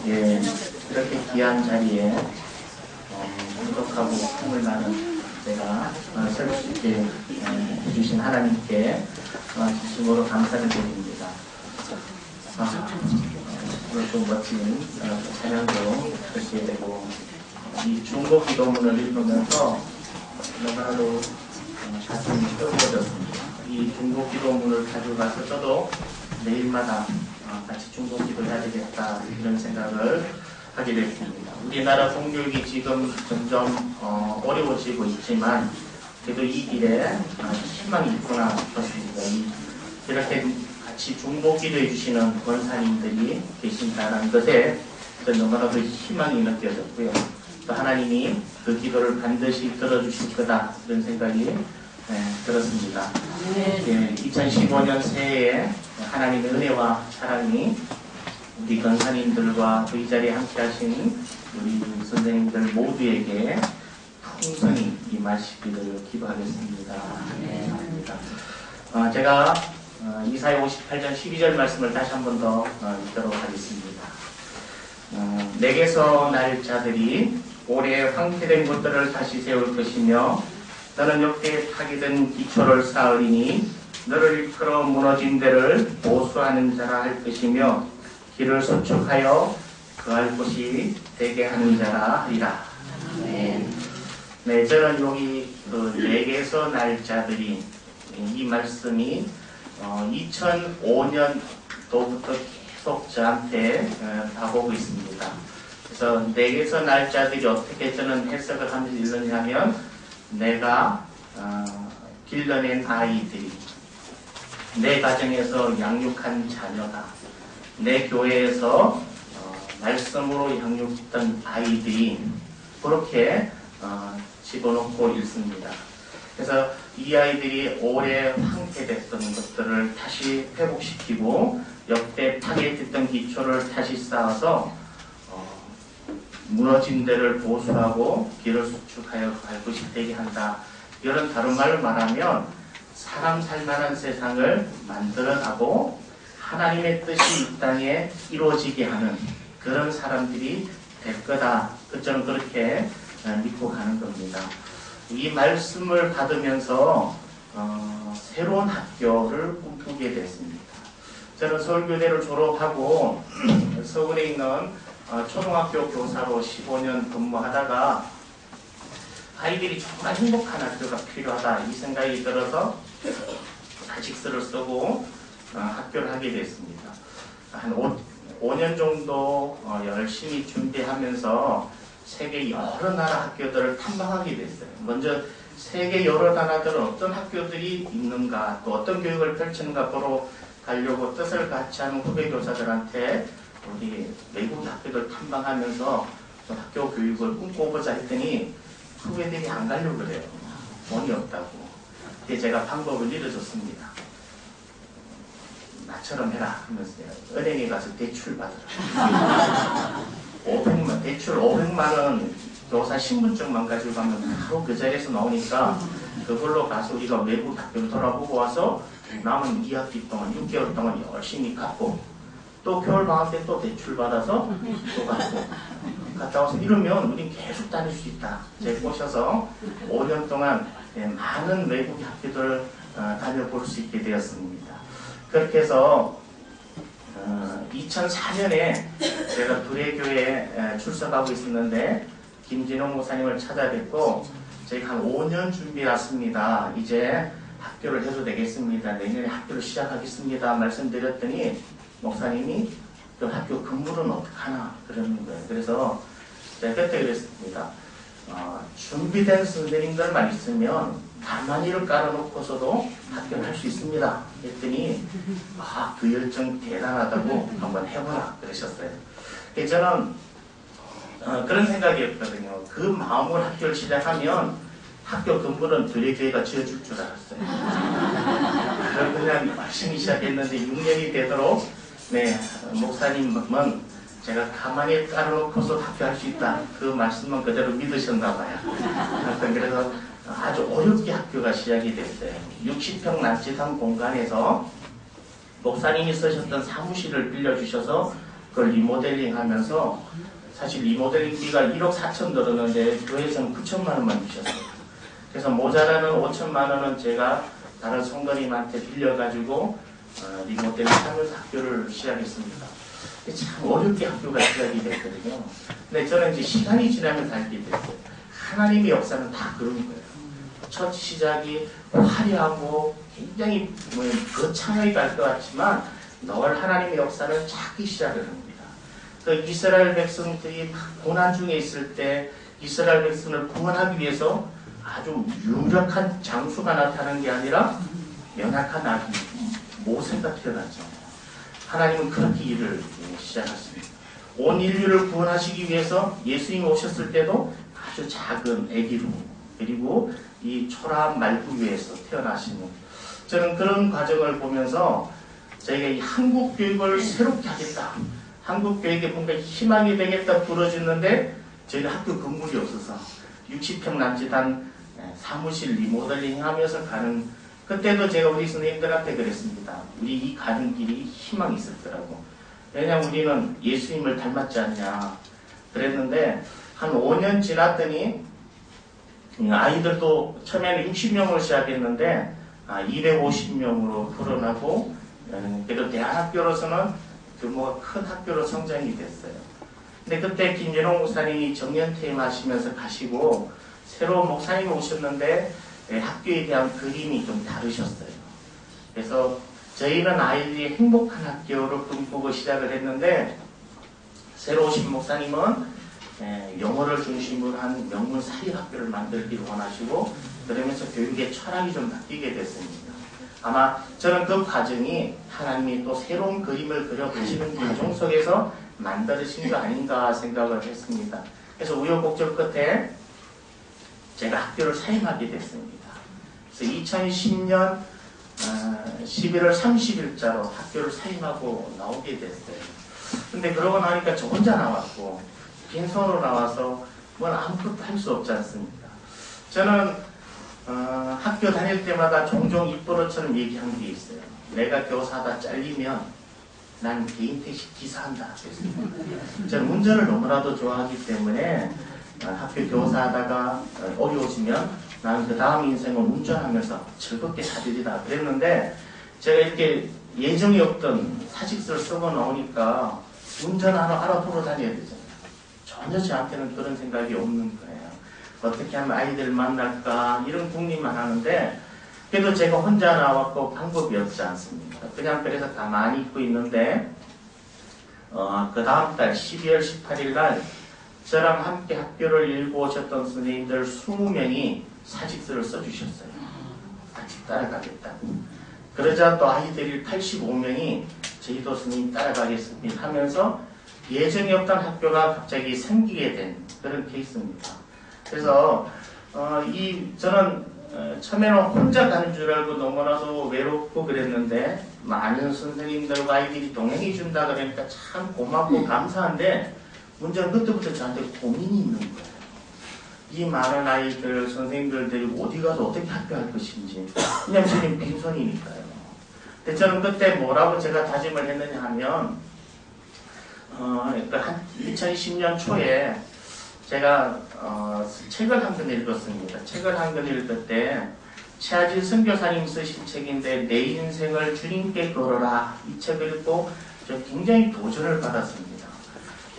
예, 이렇게 귀한 자리에 부족하고 품을 나는 제가 설 수 있게 해주신 하나님께 진심으로 감사를 드립니다. 오늘 또 멋진 찬양도 듣게 되고 이 중보 기도문을 읽으면서 너무나도 가슴이 뜨거워졌습니다. 이 중보 기도문을 가져가서 저도 매일마다 같이 중보 기도해야 되겠다 이런 생각을 하게 됐습니다. 우리나라 공교육이 지금 점점 어려워지고 있지만 그래도 이 길에 희망이 있구나 싶었습니다. 이렇게 같이 중보 기도해 주시는 권사님들이 계신다는 것에 너무나도 희망이 느껴졌고요. 또 하나님이 그 기도를 반드시 들어주실 거다 이런 생각이 들었습니다. 2015년 새해에 하나님의 은혜와 사랑이 우리 권사님들과 이 자리에 함께 하신 우리 선생님들 모두에게 풍성히 임하시기를 기도하겠습니다. 제가 이사야 58장 12절 말씀을 다시 한 번 더 읽도록 하겠습니다. 내게서 날 자들이 올해 황폐된 것들을 다시 세울 것이며 너는 역대 파괴된 기초를 쌓으리니 너를 이끌어 무너진 데를 보수하는 자라 할 것이며 길을 수축하여 거할 곳이 되게 하는 자라 하리라. 네, 저는 여기 내게서 날 자들이 이 말씀이 2005년도부터 계속 저한테 다가오고 있습니다. 그래서 내게서 날 자들이 어떻게 저는 해석을 하면서 읽느냐면 내가 길러낸 아이들이 내 가정에서 양육한 자녀다. 내 교회에서 말씀으로 양육했던 아이들이 그렇게 집어넣고 있습니다. 그래서 이 아이들이 오래 황폐됐던 것들을 다시 회복시키고 역대 파괴됐던 기초를 다시 쌓아서 무너진 데를 보수하고 길을 수축하여 갈 것이 되게 한다. 이런 다른 말로 말하면 사람 살만한 세상을 만들어가고 하나님의 뜻이 이 땅에 이루어지게 하는 그런 사람들이 될 거다. 저는 그렇게 믿고 가는 겁니다. 이 말씀을 받으면서 새로운 학교를 꿈꾸게 됐습니다. 저는 서울교대를 졸업하고 서울에 있는 초등학교 교사로 15년 근무하다가 아이들이 정말 행복한 학교가 필요하다 이 생각이 들어서 자식서를 쓰고 학교를 하게 됐습니다. 한 5년 정도 열심히 준비하면서 세계 여러 나라 학교들을 탐방하게 됐어요. 먼저 세계 여러 나라들은 어떤 학교들이 있는가 또 어떤 교육을 펼치는가 보러 가려고 뜻을 같이 하는 후배 교사들한테 우리 외국 학교들 탐방하면서 학교 교육을 꿈꿔보자 했더니 후배들이 안 가려고 그래요. 돈이 없다고. 그때 제가 방법을 일러줬습니다. 나처럼 해라 하면서 은행에 가서 대출 받으라. 500만, 대출 500만원 교사 신분증만 가지고 가면 바로 그 자리에서 나오니까 그걸로 가서 우리가 외국 학교를 돌아보고 와서 남은 2학기 동안 6개월 동안 열심히 갚고 또 겨울방학 때 또 대출 받아서 또 갚고 갔다 와서 이러면 우린 계속 다닐 수 있다. 제가 꼬셔서 5년 동안 많은 외국 학교들 다녀볼 수 있게 되었습니다. 그렇게 해서 2004년에 제가 불의교회에 출석하고 있었는데 김진호 목사님을 찾아뵙고 저희가 한 5년 준비했습니다. 이제 학교를 해도 되겠습니다. 내년에 학교를 시작하겠습니다. 말씀드렸더니 목사님이 그 학교 근무는 어떡하나 그러는 거예요. 그래서 제가 그때 그랬습니다. 준비된 선생님들만 있으면 가만히를 깔아놓고서도 학교를 할 수 있습니다. 했더니 그 열정 대단하다고 한번 해보라 그러셨어요. 저는 그런 생각이었거든요. 그 마음으로 학교를 시작하면 학교 근무는 교회가 지어줄 줄 알았어요. 그냥 열심히 시작했는데 6년이 되도록 목사님은 제가 가만히 깔아놓고서 학교할 수 있다. 그 말씀만 그대로 믿으셨나 봐요. 그래서 아주 어렵게 학교가 시작이 됐어요. 60평 남짓한 공간에서 목사님이 쓰셨던 사무실을 빌려주셔서 그걸 리모델링 하면서 사실 리모델링비가 1억 4천 들었는데 교회에서는 9천만 원만 주셨어요. 그래서 모자라는 5천만 원은 제가 다른 성도님한테 빌려가지고 리모델링 하면서 학교를 시작했습니다. 참 어렵게 학교가 시작이 됐거든요. 근데 저는 이제 시간이 지나면서 알게 됐어요. 하나님의 역사는 다 그런 거예요. 첫 시작이 화려하고 굉장히 거창하게 갈 것 같지만 늘 하나님의 역사는 작게 시작을 합니다. 그 이스라엘 백성들이 고난 중에 있을 때 이스라엘 백성을 구원하기 위해서 아주 유력한 장수가 나타나는 게 아니라 연약한 아기 모세가 태어났죠. 하나님은 그렇게 일을 시작했습니다. 온 인류를 구원하시기 위해서 예수님이 오셨을 때도 아주 작은 아기로 그리고 이 초라한 말구 위에서 태어나시는 저는 그런 과정을 보면서 저희가 이 한국 교육을 새롭게 하겠다. 한국 교육에 뭔가 희망이 되겠다 부러졌는데 저희는 학교 건물이 없어서 60평 남짓한 사무실 리모델링 하면서 가는 그때도 제가 우리 선생님들한테 그랬습니다. 우리 이 가는 길이 희망이 있을 거라고. 왜냐하면 우리는 예수님을 닮았지 않냐 그랬는데 한 5년 지났더니 아이들도 처음에는 60명으로 시작했는데 250명으로 불어나고 그래도 대학교로서는 규모가 큰 학교로 성장이 됐어요. 근데 그때 김연홍 목사님이 정년퇴임 하시면서 가시고 새로운 목사님이 오셨는데 학교에 대한 그림이 좀 다르셨어요. 그래서 저희는 아이들이 행복한 학교를 꿈꾸고 시작을 했는데 새로 오신 목사님은 영어를 중심으로 한 명문 사립학교를 만들기를 원하시고 그러면서 교육의 철학이 좀 바뀌게 됐습니다. 아마 저는 그 과정이 하나님이 또 새로운 그림을 그려 가시는 과정 속에서 만들어진 거 아닌가 생각을 했습니다. 그래서 우여곡절 끝에 제가 학교를 사임하게 됐습니다. 그래서 2010년 11월 30일자로 학교를 사임하고 나오게 됐어요. 근데 그러고 나니까 저 혼자 나왔고 빈손으로 나와서 뭘 아무것도 할 수 없지 않습니까? 저는 학교 다닐 때마다 종종 입버릇처럼 얘기한 게 있어요. 내가 교사하다 잘리면 난 개인 택시 기사한다. 저는 운전을 너무나도 좋아하기 때문에 학교 교사하다가 어려워지면 나는 그 다음 인생을 운전하면서 즐겁게 살리리다 그랬는데 제가 이렇게 예정이 없던 사직서를 쓰고 나오니까 운전하러 알아보러 다녀야 되잖아요. 전혀 저한테는 그런 생각이 없는 거예요. 어떻게 하면 아이들 만날까 이런 궁리만 하는데 그래도 제가 혼자 나왔고 방법이 없지 않습니까? 그냥 그래서 가만히 있고 있는데 그 다음 달 12월 18일 날 저랑 함께 학교를 일고 오셨던 선생님들 20명이 사직서를 써주셨어요. 같이 따라가겠다고. 그러자 또 아이들이 85명이 저희도 선생님 따라가겠습니다 하면서 예정이 없던 학교가 갑자기 생기게 된 그런 케이스입니다. 그래서 저는 처음에는 혼자 가는 줄 알고 너무나도 외롭고 그랬는데 많은 선생님들과 아이들이 동행해 준다 그러니까 참 고맙고 감사한데 문제는 그때부터 저한테 고민이 있는 거예요. 이 많은 아이들 선생님들 데리고 어디 가서 어떻게 학교할 것인지. 왜냐면 저는 빈손이니까요. 근데 저는 그때 뭐라고 제가 다짐을 했느냐 하면 한 2010년 초에 제가 책을 한 권 읽었습니다. 책을 한 권 읽을 때 최하진 선교사님 쓰신 책인데 내 인생을 주님께 걸어라 이 책을 읽고 저 굉장히 도전을 받았습니다.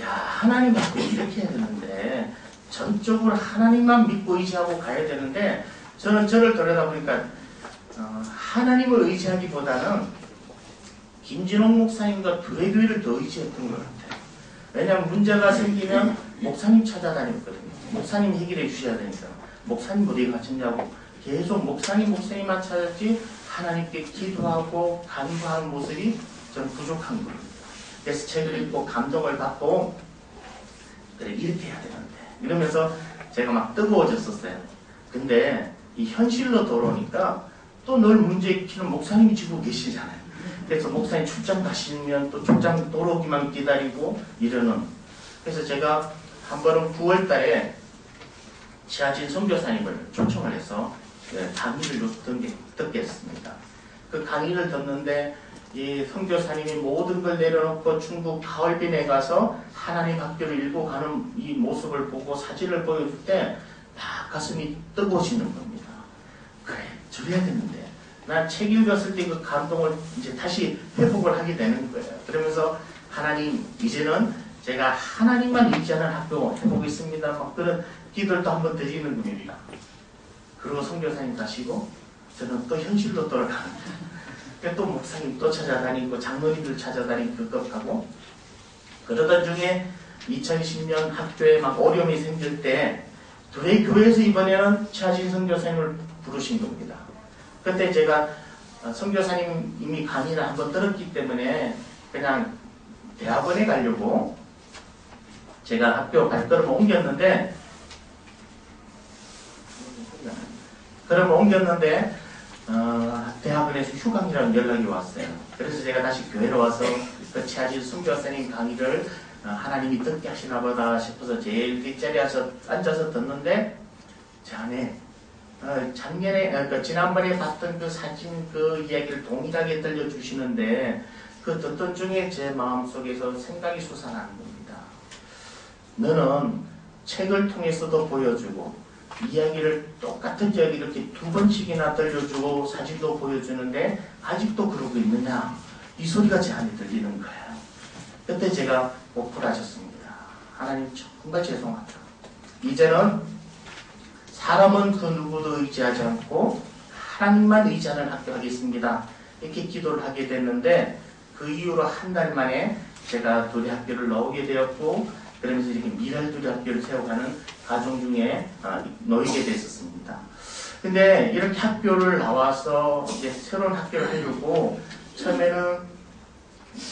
야 하나님 앞에 이렇게 해야 되는데 전적으로 하나님만 믿고 의지하고 가야 되는데 저는 저를 들여다보니까 하나님을 의지하기보다는 김진홍 목사님과 교회를 더 의지했던 것 같아요. 왜냐하면 문제가 생기면 목사님 찾아다녔거든요. 목사님 해결해 주셔야 되니까. 목사님 어디 가셨냐고 계속 목사님만 찾았지 하나님께 기도하고 간구하는 모습이 저는 부족한 거예요. 그래서 책을 읽고 감동을 받고 그래 이렇게 해야 되는데 이러면서 제가 막 뜨거워졌었어요. 근데 이 현실로 돌아오니까 또 늘 문제 일으키는 목사님이 지고 계시잖아요. 그래서 목사님 출장 가시면 또 출장 돌아오기만 기다리고 이러는. 그래서 제가 한 번은 9월 달에 최하진 선교사님을 초청을 해서 강의를 듣게 했습니다. 그 강의를 듣는데 이 선교사님이 모든 걸 내려놓고 중국 하얼빈에 가서 하나님 학교를 일고 가는 이 모습을 보고 사진을 보여줄 때 막 가슴이 뜨거워지는 겁니다. 그래, 저래야 되는데. 난 책 읽었을 때 그 감동을 이제 다시 회복을 하게 되는 거예요. 그러면서 하나님, 이제는 제가 하나님만 의지하는 학교 해보겠습니다. 막 그런 기도를 또 한번 드리는 겁니다. 그리고 선교사님 가시고 저는 또 현실로 돌아가는 거예요. 또 목사님 또 찾아다니고 장로님들 찾아다니고 급하고 그러던 중에 2010년 학교에 막 어려움이 생길 때 저희 교회에서 이번에는 최하진 선교사님을 부르신 겁니다. 그때 제가 선교사님 이미 강의를 한번 들었기 때문에 그냥 대학원에 가려고 제가 학교 발걸음을 옮겼는데 대학원에서 휴강이라는 연락이 왔어요. 그래서 제가 다시 교회로 와서 그 최하진 선교사님 강의를 하나님이 듣게 하시나 보다 싶어서 제일 뒷자리에 앉아서 듣는데 제 안에 작년에 지난번에 봤던 그 사진 그 이야기를 동일하게 들려주시는데 그 듣던 중에 제 마음속에서 생각이 솟아나는 겁니다. 너는 책을 통해서도 보여주고 이야기를 똑같은 이야기를 이렇게 2번씩이나 들려주고 사진도 보여주는데 아직도 그러고 있느냐? 이 소리가 제 안에 들리는 거예요. 그때 제가 목풀하셨습니다. 하나님 정말 죄송하다. 이제는 사람은 그 누구도 의지하지 않고 하나님만 의지하는 학교 하겠습니다. 이렇게 기도를 하게 됐는데 그 이후로 한 달 만에 제가 둘이 학교를 나오게 되었고 그러면서 이렇게 미랄둘이 학교를 세워가는 가정 중에 놓이게 됐었습니다. 근데 이렇게 학교를 나와서 이제 새로운 학교를 하려고 처음에는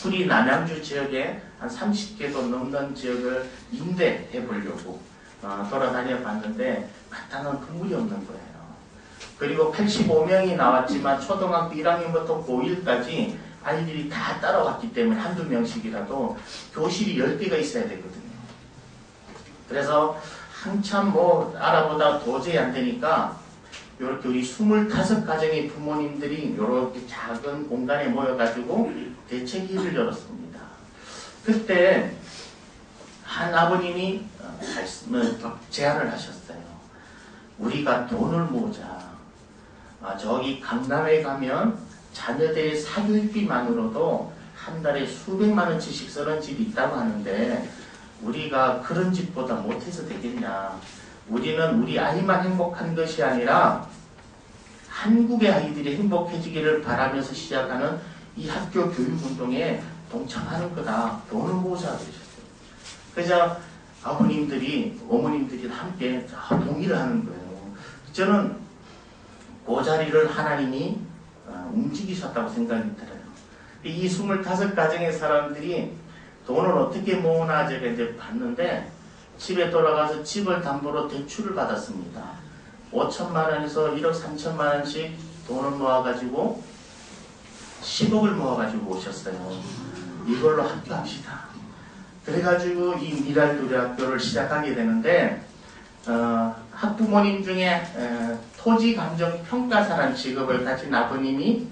구리 남양주 지역에 한 30개도 넘는 지역을 임대해 보려고 돌아다녀 봤는데 마땅한 건물이 없는 거예요. 그리고 85명이 나왔지만 초등학교 1학년부터 고1까지 아이들이 다 따라왔기 때문에 한두 명씩이라도 교실이 10개가 있어야 되거든요. 그래서 한참 알아보다 도저히 안 되니까 이렇게 우리 25가정의 부모님들이 이렇게 작은 공간에 모여가지고 대책회의를 열었습니다. 그때 한 아버님이 제안을 하셨어요. 우리가 돈을 모으자. 저기 강남에 가면 자녀들의 사교육비만으로도 한 달에 수백만 원치씩 쓰는 집이 있다고 하는데 우리가 그런 집보다 못해서 되겠냐. 우리는 우리 아이만 행복한 것이 아니라 한국의 아이들이 행복해지기를 바라면서 시작하는 이 학교 교육운동에 동참하는 거다. 돈을 모으자 그러셨어요. 그래서 아버님들이 어머님들이 함께 동의를 하는 거예요. 저는 그 자리를 하나님이 움직이셨다고 생각이 들어요. 이 25가정의 사람들이 돈을 어떻게 모으나 제가 이제 봤는데 집에 돌아가서 집을 담보로 대출을 받았습니다. 5천만 원에서 1억 3천만 원씩 돈을 모아가지고 10억을 모아가지고 오셨어요. 이걸로 학교합시다. 그래가지고 이 미랄두리 학교를 시작하게 되는데 학부모님 중에 토지감정평가사라는 직업을 가진 아버님이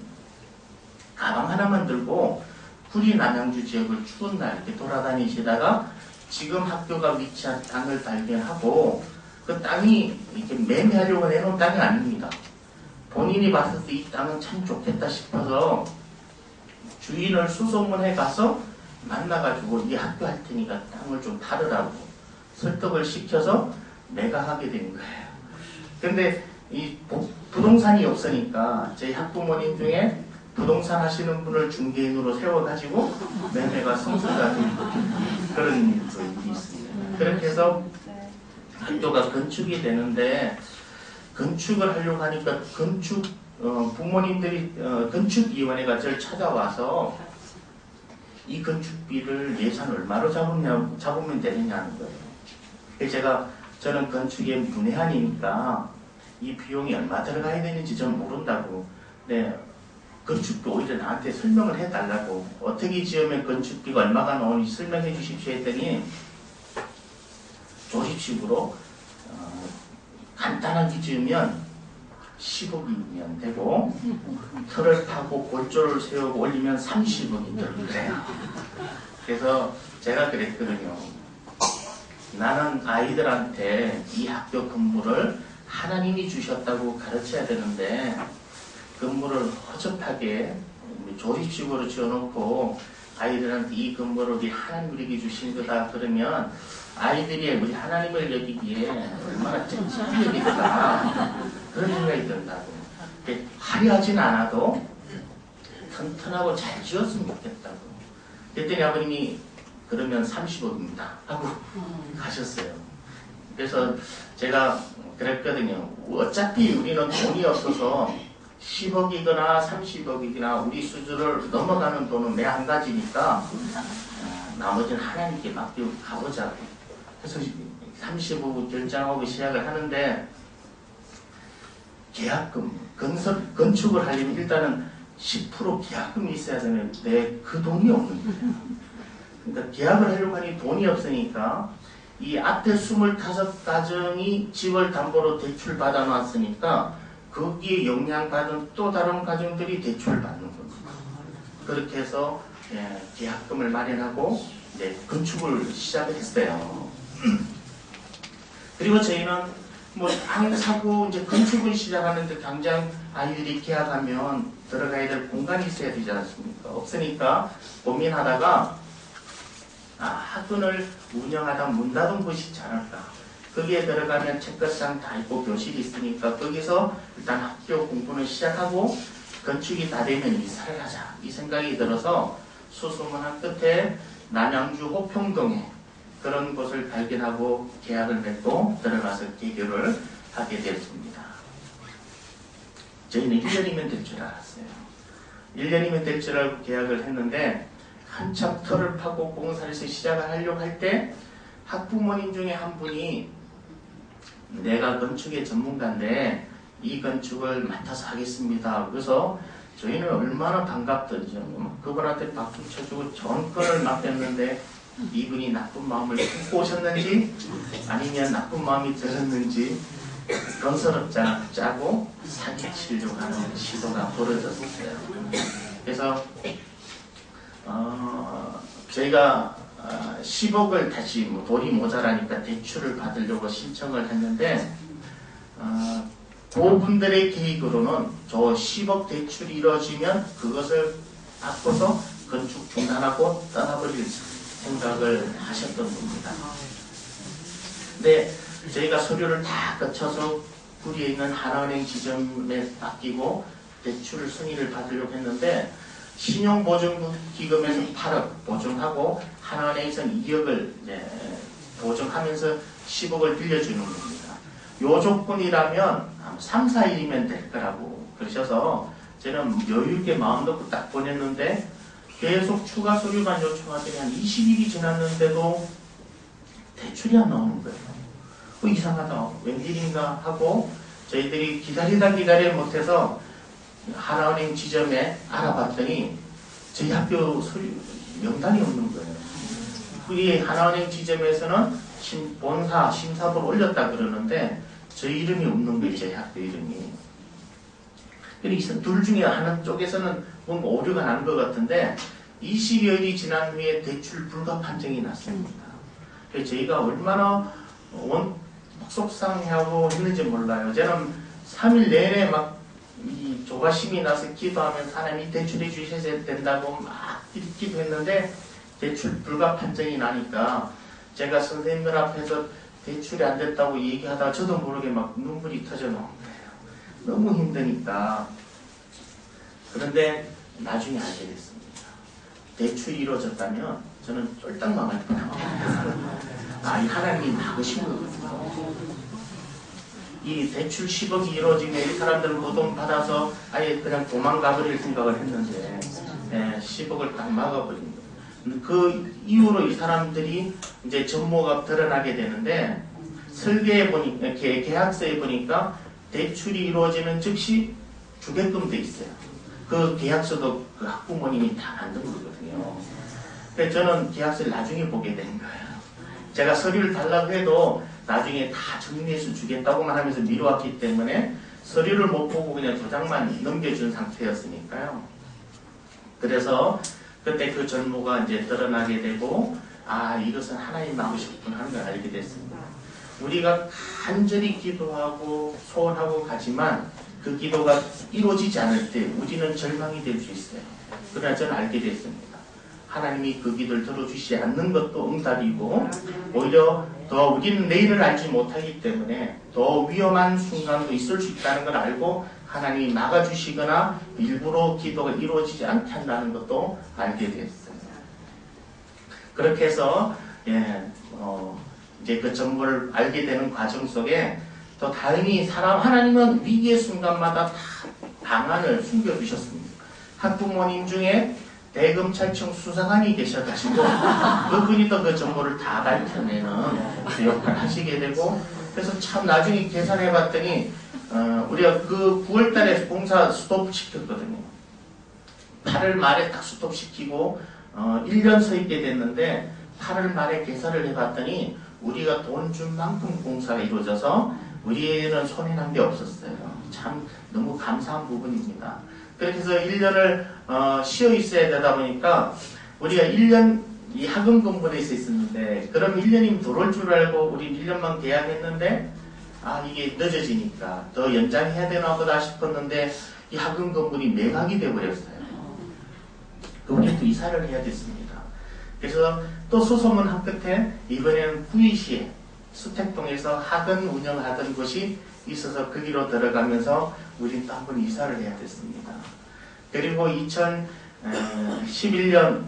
가방 하나만 들고 구리 남양주 지역을 추운 날 이렇게 돌아다니시다가 지금 학교가 위치한 땅을 발견하고 그 땅이 이렇게 매매하려고 내놓은 땅이 아닙니다. 본인이 봤을 때 이 땅은 참 좋겠다 싶어서 주인을 수소문해 가서 만나가지고 이 학교 할 테니까 땅을 좀 팔으라고 설득을 시켜서 매각하게 된 거예요. 근데 이 부동산이 없으니까 저희 학부모님 중에 부동산 하시는 분을 중개인으로 세워가지고 매매가 성사가 되는 그런 일이 있습니다. 그렇게 해서 학교가 건축이 되는데 건축을 하려고 하니까 부모님들이 건축위원회가 저를 찾아와서 이 건축비를 예산 얼마로 잡으면 되느냐는 거예요. 그래서 저는 건축의 문외한이니까 이 비용이 얼마 들어가야 되는지 저는 모른다고. 네, 건축비 오히려 나한테 설명을 해달라고. 어떻게 지으면 건축비가 얼마가 나오는지 설명해 주십시오 했더니 조립식으로 간단하게 지으면 10억이면 되고 터를 파고 골조를 세우고 올리면 30억이 들어요. 그래서 제가 그랬거든요. 나는 아이들한테 이 학교 근무를 하나님이 주셨다고 가르쳐야 되는데 근무를 허접하게 조립식으로 지어놓고 아이들한테 이 근무를 우리 하나님 우리에게 주신 거다 그러면 아이들이 우리 하나님을 여기기에 얼마나 찝찝히 여기더라 그런 생각이 든다고. 화려하진 않아도 튼튼하고 잘 지었으면 좋겠다고. 그랬더니 아버님이 그러면 30억입니다 하고 가셨어요. 그래서 제가 그랬거든요. 어차피 우리는 돈이 없어서 10억이거나 30억이거나 우리 수준을 넘어가는 돈은 내 한 가지니까 나머지는 하나님께 맡기고 가보자고. 그래서 30억 결정하고 시작을 하는데 계약금, 건축을 하려면 일단은 10% 계약금이 있어야 되는데 그 돈이 없는 거예요. 그러니까 계약을 하려고 하니 돈이 없으니까 이 앞에 25가정이 집을 담보로 대출 받아 놨으니까 거기에 영향받은 또 다른 가정들이 대출을 받는 겁니다. 그렇게 해서 계약금을 마련하고 건축을 시작을 했어요. 그리고 저희는 뭐 항사고 이제 건축을 시작하는데 당장 아이들이 계약하면 들어가야 될 공간이 있어야 되지 않습니까? 없으니까 고민하다가 학원을 운영하다 문 닫은 곳이 있지 않을까. 거기에 들어가면 책가상 다 있고 교실이 있으니까 거기서 일단 학교 공부는 시작하고 건축이 다 되면 이사를 하자 이 생각이 들어서 수소문한 끝에 남양주 호평동에 그런 곳을 발견하고 계약을 맺고 들어가서 개교를 하게 되었습니다. 저희는 1년이면 될 줄 알았어요. 1년이면 될 줄 알고 계약을 했는데 한참 터를 파고 공사를 해서 시작을 하려고 할 때 학부모님 중에 한 분이 내가 건축의 전문가인데 이 건축을 맡아서 하겠습니다. 그래서 저희는 얼마나 반갑던지 그분한테 박수 쳐주고 전권을 맡겼는데 이분이 나쁜 마음을 품고 오셨는지 아니면 나쁜 마음이 들었는지 건설업자 짜고 사기치려고 하는 시도가 벌어졌어요. 그래서 저희가 10억을 다시 돈이 모자라니까 대출을 받으려고 신청을 했는데 그분들의 계획으로는 저 10억 대출이 이루어지면 그것을 바꿔서 건축 중단하고 떠나버릴 생각을 하셨던 겁니다. 근데 저희가 서류를 다 거쳐서 구리에 있는 하나은행 지점에 맡기고 대출을 승인을 받으려고 했는데 신용보증기금에서 8억 보증하고 하나은행에서는 2억을 보증하면서 10억을 빌려주는 겁니다. 요 조건이라면 3, 4일이면 될 거라고 그러셔서 저는 여유있게 마음 놓고 딱 보냈는데 계속 추가 서류만 요청하더니 한 20일이 지났는데도 대출이 안 나오는 거예요. 이상하다. 웬일인가 하고 저희들이 기다리다 못해서 하나은행 지점에 알아봤더니 저희 학교 서류 명단이 없는 거예요. 그게 하나은행 지점에서는 본사 심사보를 올렸다 그러는데 저희 이름이 없는 거예요. 저희 학교 이름이. 그래서 둘 중에 하나 쪽에서는 뭔가 오류가 난 것 같은데 20여일이 지난 후에 대출 불가 판정이 났습니다. 그래서 저희가 얼마나 속상해하고 했는지 몰라요. 저는 3일 내내 막 이 조바심이 나서 기도하면 하나님이 대출해 주셔야 된다고 막 기도했는데 대출 불가 판정이 나니까 제가 선생님들 앞에서 대출이 안 됐다고 얘기하다가 저도 모르게 막 눈물이 터져 나온 거예요. 너무 힘드니까. 그런데 나중에 알게 됐습니다. 대출이 이루어졌다면 저는 쫄딱 망할 뻔합니다. 이 하나님이 막으신 거거든요. 이 대출 10억이 이루어지면 이 사람들은 그 돈 받아서 아예 그냥 도망가버릴 생각을 했는데 10억을 딱 막아버린 거예요. 그 이후로 이 사람들이 이제 전모가 드러나게 되는데 설계에 보니까 계약서에 보니까 대출이 이루어지는 즉시 주게끔 돼 있어요. 그 계약서도 그 학부모님이 다 만든 거거든요. 그래서 저는 계약서를 나중에 보게 된 거예요. 제가 서류를 달라고 해도 나중에 다 정리해서 주겠다고만 하면서 미뤄왔기 때문에 서류를 못 보고 그냥 도장만 넘겨준 상태였으니까요. 그래서 그때 그 전모가 이제 드러나게 되고, 아, 이것은 하나님 나오셨구나 하는 걸 알게 됐습니다. 우리가 간절히 기도하고 소원하고 가지만 그 기도가 이루어지지 않을 때 우리는 절망이 될 수 있어요. 그러나 저는 알게 됐습니다. 하나님이 그 기도를 들어주시지 않는 것도 응답이고, 오히려 더 우리는 내일을 알지 못하기 때문에 더 위험한 순간도 있을 수 있다는 걸 알고 하나님이 막아주시거나 일부러 기도가 이루어지지 않게 한다는 것도 알게 됐어요. 그렇게 해서 이제 그 정보를 알게 되는 과정 속에 또 다행히 하나님은 위기의 순간마다 다 방안을 숨겨두셨습니다. 학부모님 중에 대검찰청 수사관이 계셔가지고 그분이 또 그 정보를 다 밝혀내는 그 역할을 하시게 되고, 그래서 참 나중에 계산해 봤더니 우리가 그 9월달에 공사 스톱 시켰거든요. 8월 말에 딱 스톱 시키고 1년 서 있게 됐는데 8월 말에 계산을 해봤더니 우리가 돈 준 만큼 공사가 이루어져서 우리는 손해난 게 없었어요. 참 너무 감사한 부분입니다. 그렇게 해서 1년을 쉬어 있어야 되다 보니까 우리가 1년 이 학원 공부에 있었는데, 그럼 1년이면 들어올 줄 알고 우리 1년만 계약했는데, 아, 이게 늦어지니까 더 연장해야 되나 보다 싶었는데 이 학원 공부이 매각이 되어버렸어요. 우리 또 이사를 해야 됐습니다. 그래서 또 소소문 한 끝에 이번에는 구이시에 수택동에서 학원 운영하던 곳이 있어서 거기로 들어가면서 우리는 또 한 번 이사를 해야 됐습니다. 그리고 2011년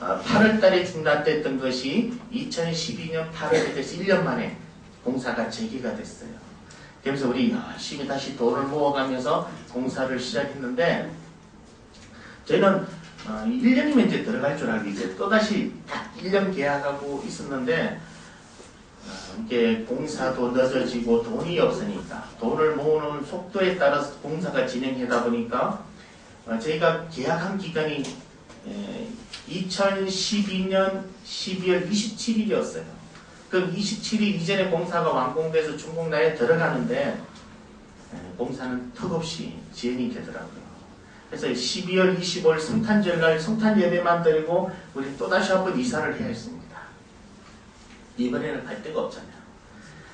8월 달에 중단됐던 것이 2012년 8월에 돼서 1년 만에 공사가 재개가 됐어요. 그래서 우리 열심히 다시 돈을 모아가면서 공사를 시작했는데, 저희는 1년이면 이제 들어갈 줄 알고 이제 또다시 딱 1년 계약하고 있었는데, 이게 공사도 늦어지고 돈이 없으니까 돈을 모으는 속도에 따라서 공사가 진행하다 보니까 저희가 계약한 기간이 2012년 12월 27일이었어요. 그럼 27일 이전에 공사가 완공돼서 준공나에 들어가는데 공사는 턱없이 진행이 되더라고요. 그래서 12월 25일 성탄절날 성탄 예배만 드리고 우리 또다시 한번 이사를 해야 했습니다. 이번에는 갈 데가 없잖아요.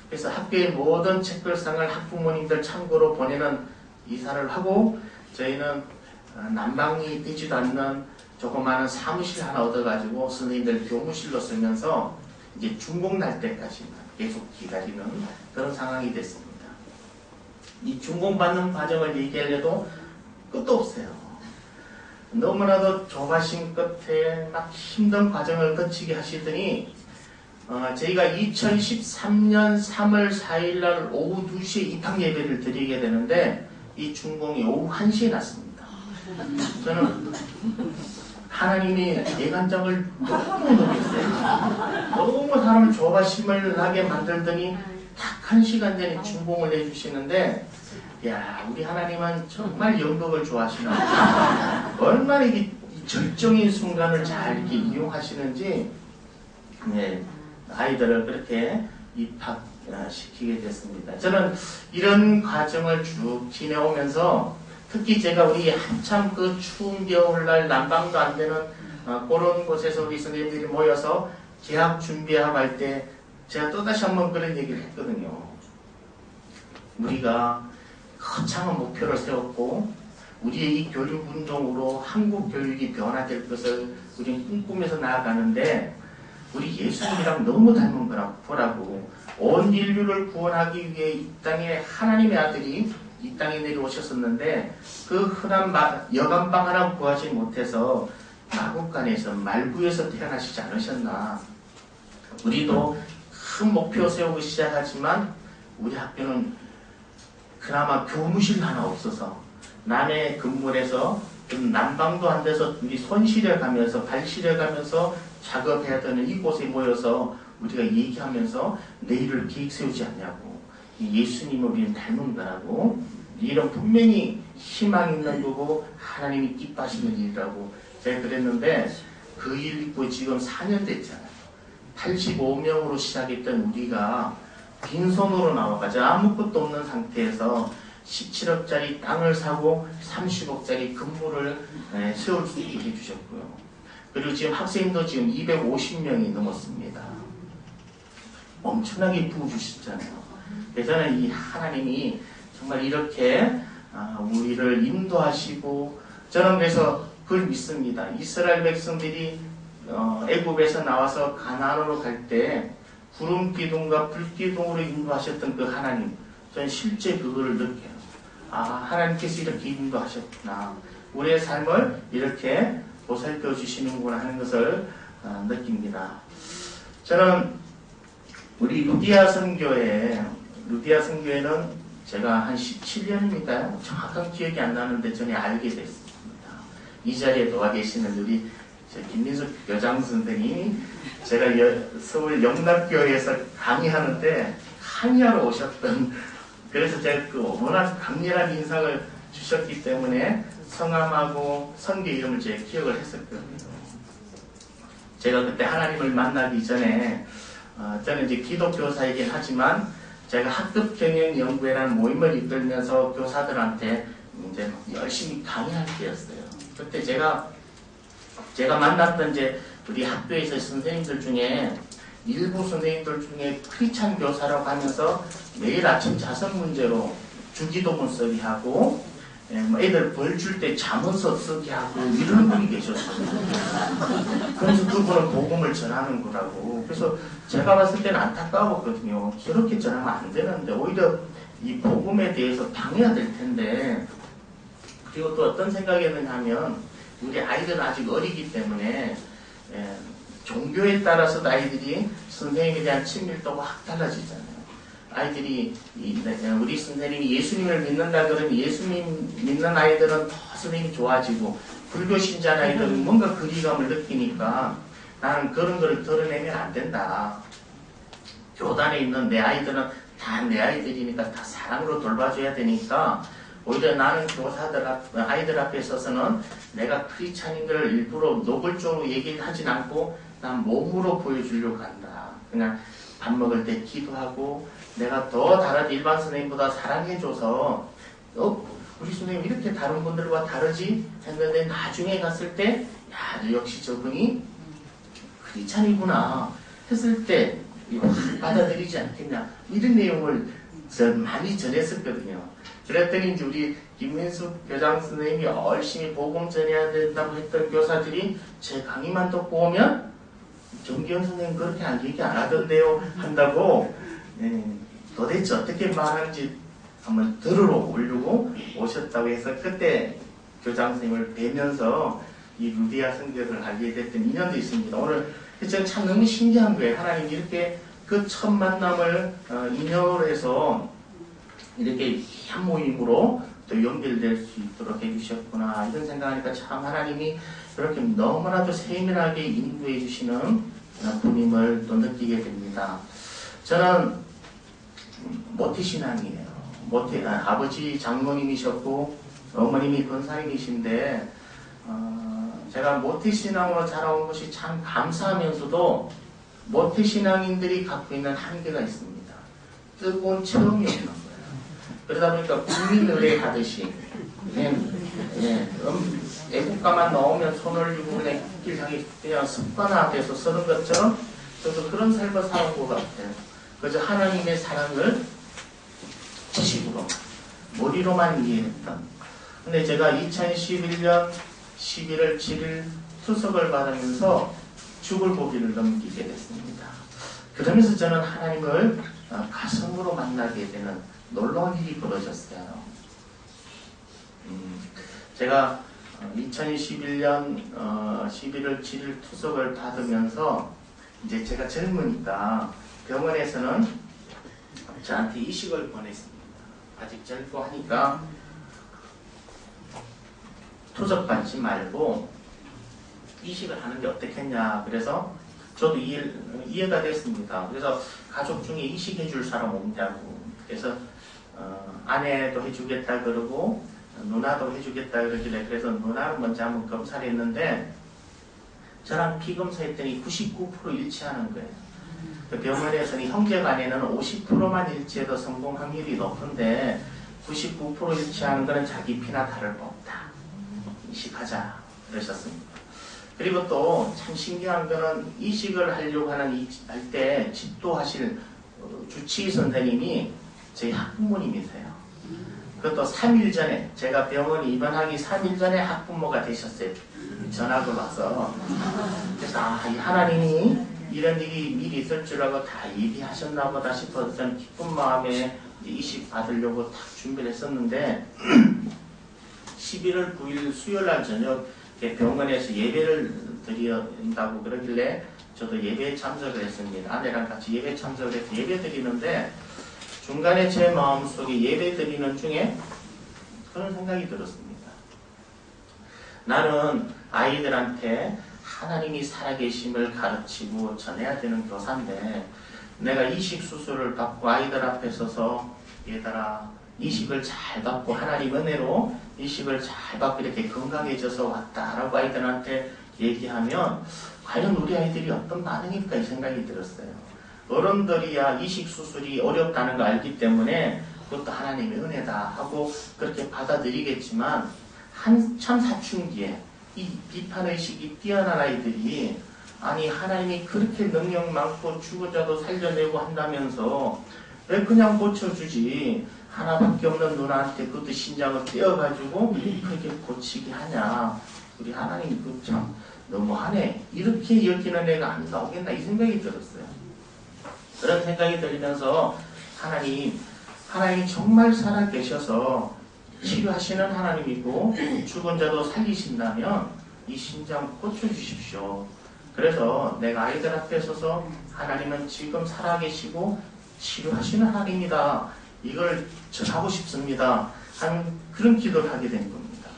그래서 학교의 모든 책별상을 학부모님들 참고로 보내는 이사를 하고, 저희는 난방이 되지도 않는 조그마한 사무실 하나 얻어가지고 선생님들 교무실로 쓰면서 이제 준공 날 때까지만 계속 기다리는 그런 상황이 됐습니다. 이 준공받는 과정을 얘기하려도 끝도 없어요. 너무나도 조바심 끝에 막 힘든 과정을 거치게 하시더니 저희가 2013년 3월 4일 날 오후 2시에 입학 예배를 드리게 되는데 이 준공이 오후 1시에 났습니다. 저는 하나님이 예간장을 너무 놓겠어요. 너무 사람을 조바심을 나게 만들더니 딱 1시간 전에 준공을 해주시는데, 야, 우리 하나님은 정말 영덕을 좋아하시나, 얼마나 이 절정인 순간을 잘 이렇게 이용하시는지, 네, 아이들을 그렇게 입학시키게 됐습니다. 저는 이런 과정을 쭉 지내오면서 특히 제가 우리 한참 그 추운 겨울날 난방도 안 되는 그런 곳에서 우리 선생님들이 모여서 계약 준비하고 할 때 제가 또다시 한번 그런 얘기를 했거든요. 우리가 거창한 목표를 세웠고 우리의 이 교육운동으로 한국 교육이 변화될 것을 우리는 꿈꾸면서 나아가는데 우리 예수님이랑 너무 닮은 거라고, 온 인류를 구원하기 위해 이 땅에 하나님의 아들이 이 땅에 내려오셨었는데 그 흔한 여간방 하나 구하지 못해서 마국간에서 말구에서 태어나시지 않으셨나. 우리도 큰 목표 세우고 시작하지만 우리 학교는 그나마 교무실 하나 없어서 남의 건물에서 난방도 안 돼서 우리 손 시려가면서 발 시려가면서 작업해야 되는 이곳에 모여서 우리가 얘기하면서 내일을 계획 세우지 않냐고, 예수님을 우리는 닮은 거라고, 이런 분명히 희망 있는 거고 하나님이 기뻐하시는 일이라고 제가 그랬는데 그 일 있고 지금 4년 됐잖아요. 85명으로 시작했던 우리가 빈손으로 나와가지고 아무것도 없는 상태에서 17억짜리 땅을 사고 30억짜리 건물을 세울 수 있게 해주셨고요. 그리고 지금 학생도 지금 250명이 넘었습니다. 엄청나게 부어주셨잖아요. 그래서 저는 이 하나님이 정말 이렇게 우리를 인도하시고, 저는 그래서 그걸 믿습니다. 이스라엘 백성들이 애굽에서 나와서 가나안으로 갈 때 구름 기둥과 불 기둥으로 인도하셨던 그 하나님, 저는 실제 그거를 느껴요. 하나님께서 이렇게 인도하셨구나, 우리의 삶을 이렇게 보살펴 주시는구나 하는 것을 느낍니다. 저는 우리 루디아 선교회는 제가 한 17년입니까? 정확한 기억이 안 나는데 전에 알게 됐습니다. 이 자리에 나와 계시는 우리 김민숙 교장 선생님이 제가 서울 영락교회에서 강의하는데 강의하러 오셨던, 그래서 제가 그 워낙 강렬한 인상을 주셨기 때문에 성함하고 선교 이름을 제가 기억을 했었거든요. 제가 그때 하나님을 만나기 전에 저는 이제 기독교사이긴 하지만 제가 학급 경영 연구회라는 모임을 이끌면서 교사들한테 이제 열심히 강의할 때였어요. 그때 제가 만났던 이제 우리 학교에서 선생님들 중에 일부 선생님들 중에 크리스찬 교사라고 하면서 매일 아침 자선 문제로 주기도문 쓰기 하고 애들 벌 줄 때 잠언서 쓰기 하고 이런 분이 계셨어요. 그래서 그분은 복음을 전하는 거라고. 그래서 제가 봤을 때는 안타까웠거든요. 저렇게 전하면 안 되는데 오히려 이 복음에 대해서 방해가 될 텐데. 그리고 또 어떤 생각이었느냐 하면 우리 아이들은 아직 어리기 때문에 종교에 따라서 아이들이 선생님에 대한 친밀도가 확 달라지잖아요. 아이들이 우리 선생님이 예수님을 믿는다 그러면 예수님 믿는 아이들은 더 선생님이 좋아지고, 불교 신자 아이들은 뭔가 거리감을 느끼니까 나는 그런 거를 드러내면 안 된다. 교단에 있는 내 아이들은 다 내 아이들이니까 다 사랑으로 돌봐줘야 되니까 오히려 나는 아이들 앞에 서서는 내가 크리스찬인 걸 일부러 노골적으로 얘기를 하진 않고 난 몸으로 보여주려고 한다. 그냥 밥 먹을 때 기도하고 내가 더 다른 일반 선생님보다 사랑해줘서 우리 선생님 이렇게 다른 분들과 다르지 했는데 나중에 갔을 때 역시 저분이 크리스찬이구나 했을 때 받아들이지 않겠냐, 이런 내용을 많이 전했었거든요. 그랬더니 이제 우리 김민숙 교장 선생님이 열심히 복음 전해야 된다고 했던 교사들이 제 강의만 듣고 오면 정기현 선생님 그렇게 얘기 안 하던데요 한다고 도대체 어떻게 말하는지 한번 들으러 오려고 오셨다고 해서 그때 교장 선생님을 뵈면서 이 루디아 선교를 알게 됐던 인연도 있습니다. 오늘 저는 참 너무 신기한 거예요. 하나님 이렇게 그 첫 만남을 인연으로 해서 이렇게 한 모임으로 또 연결될 수 있도록 해주셨구나, 이런 생각하니까 참 하나님이 이렇게 너무나도 세밀하게 인도해 주시는 분임을 또 느끼게 됩니다. 저는 모태신앙이에요. 아버지 장로님이셨고 어머님이 권사님이신데 제가 모태신앙으로 자라온 것이 참 감사하면서도 모태신앙인들이 갖고 있는 한계가 있습니다. 뜨거운 체험이 없는 거예요. 그러다 보니까 국민의례 하듯이 애국가만 나오면 손 올리고 그냥 길 향해 그냥 습관화돼서 서는 것처럼 저도 그런 삶을 살아온 것 같아요. 그래서 하나님의 사랑을 지식으로 머리로만 이해했던. 근데 제가 2011년 11월 7일 투석을 받으면서 죽을 고비를 넘기게 됐습니다. 그러면서 저는 하나님을 가슴으로 만나게 되는 놀라운 일이 벌어졌어요. 제가 2011년 11월 7일 투석을 받으면서 이제 제가 젊으니까 병원에서는 저한테 이식을 보냈습니다. 아직 젊고 하니까 투석받지 말고 이식을 하는 게 어떻겠냐. 그래서 저도 이해가 됐습니다. 그래서 가족 중에 이식해 줄 사람 없냐고. 그래서 아내도 해주겠다 그러고 누나도 해주겠다 그러길래 그래서 누나를 먼저 한번 검사를 했는데 저랑 피 검사했더니 99% 일치하는 거예요. 그 병원에서는 형제간에는 50%만 일치해도 성공 확률이 높은데 99% 일치하는 것은 자기 피나 다를 바 없다. 이식하자 그러셨습니다. 그리고 또 참 신기한 거는 이식을 하려고 할 때 집도하실 주치의 선생님이 저희 학부모님이세요. 그것도 3일 전에, 제가 병원에 입원하기 3일 전에 학부모가 되셨어요. 전학을 와서. 그래서 이 하나님이 이런 일이 미리 있을 줄 알고 다 예비하셨나 보다 싶어서 저는 기쁜 마음에 이식 받으려고 딱 준비를 했었는데 11월 9일 수요일날 저녁 병원에서 예배를 드린다고 그러길래 저도 예배에 참석을 했습니다. 아내랑 같이 예배 참석을 해서 예배 드리는데 중간에 제 마음속에 예배 드리는 중에 그런 생각이 들었습니다. 나는 아이들한테 하나님이 살아계심을 가르치고 전해야 되는 교사인데 내가 이식 수술을 받고 아이들 앞에 서서 얘들아 이식을 잘 받고 하나님 은혜로 이식을 잘 받고 이렇게 건강해져서 왔다라고 아이들한테 얘기하면 과연 우리 아이들이 어떤 반응일까 이 생각이 들었어요. 어른들이야 이식 수술이 어렵다는 걸 알기 때문에 그것도 하나님의 은혜다 하고 그렇게 받아들이겠지만 한참 사춘기에 이 비판의식이 뛰어난 아이들이 아니 하나님이 그렇게 능력 많고 죽은 자도 살려내고 한다면서 왜 그냥 고쳐주지 하나밖에 없는 누나한테 그것도 신장을 떼어가지고 그렇게 고치게 하냐 우리 하나님 그 참 너무하네 이렇게 여기는 애가 안 나오겠나 이 생각이 들었어요. 그런 생각이 들면서 하나님이 정말 살아계셔서 치료하시는 하나님이고 죽은 자도 살리신다면 이 신장 고쳐주십시오. 그래서 내가 아이들 앞에 서서 하나님은 지금 살아계시고 치료하시는 하나님이다. 이걸 전하고 싶습니다. 하는 그런 기도를 하게 된 겁니다.